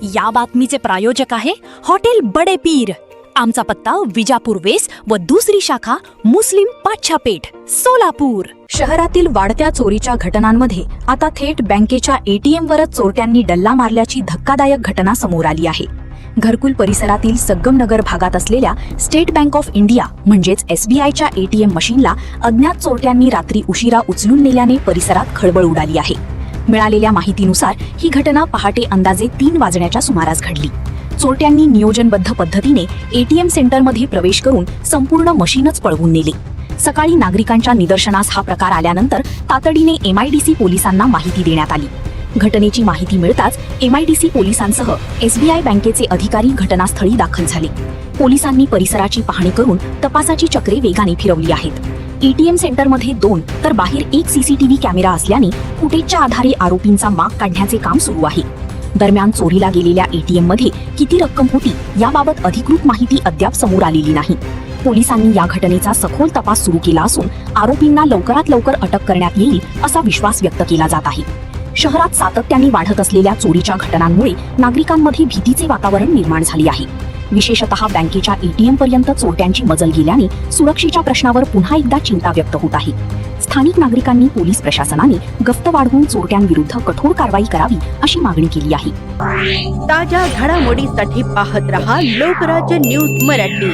या बातमीचे प्रायोजक आहे हॉटेल बडे पीर। आमचा पत्ता विजापूर वेस्ट व दुसरी शाखा मुस्लिम पाच्छापेठ सोलापूर। शहरातील वाढत्या चोरीच्या घटनांमध्ये आता थेट बँकेच्या ATM वरच चोरट्यांनी डल्ला मारल्याची धक्कादायक घटना समोर आली आहे। घरकुल परिसरातील संगमनगर भागात असलेल्या स्टेट बँक ऑफ इंडिया म्हणजेच SBIच्या ATM मशीनला अज्ञात चोरट्यांनी रात्री उशिरा उचलून नेल्याने परिसरात खळबळ उडाली आहे। मिळालेल्या माहितीनुसार ही घटना पहाटे अंदाजे 3 वाजण्याच्या सुमारास घडली। चोरट्यांनी नियोजनबद्ध पद्धतीने ATM सेंटरमध्ये प्रवेश करून संपूर्ण मशीनच पळवून नेले। सकाळी नागरिकांच्या निदर्शनास हा प्रकार आल्यानंतर तातडीने MIDC पोलिसांना माहिती देण्यात आली। घटनेची माहिती मिळताच MIDC पोलिसांसह SBI बँकेचे अधिकारी घटनास्थळी दाखल झाले। पोलिसांनी परिसराची पाहणी करून तपासाची चक्रे वेगाने फिरवली आहेत। ATM सेंटरमध्ये 2 तर बाहेर 1 CCTV कॅमेरा असल्याने फुटेजच्या आधारे आरोपींचा माग काढण्याचे काम सुरू आहे। दरम्यान चोरीला गेलेल्या ATM मध्ये किती रक्कम होती याबाबत अधिकृत माहिती अद्याप समोर आलेली नाही। पोलिसांनी या घटनेचा सखोल तपास सुरू केला असून आरोपींना लवकरात लवकर अटक करण्यात येईल असा विश्वास व्यक्त केला जात आहे। शहरात सातत्याने वाढत असलेल्या चोरीच्या घटनांमुळे नागरिकांमध्ये भीतीचे वातावरण निर्माण झाले आहे। विशेषतः बँकेच्या ATM पर्यंत चोरट्यांची मजल गेल्याने सुरक्षेच्या प्रश्नावर पुन्हा एकदा चिंता व्यक्त होत आहे। स्थानिक नागरिकांनी पोलीस प्रशासनाने गस्त वाढवून चोरट्यांविरुद्ध कठोर कारवाई करावी अशी मागणी केली आहे। ताज्या घडामोडीसाठी पाहत रहा लोकराज्य न्यूज मराठी।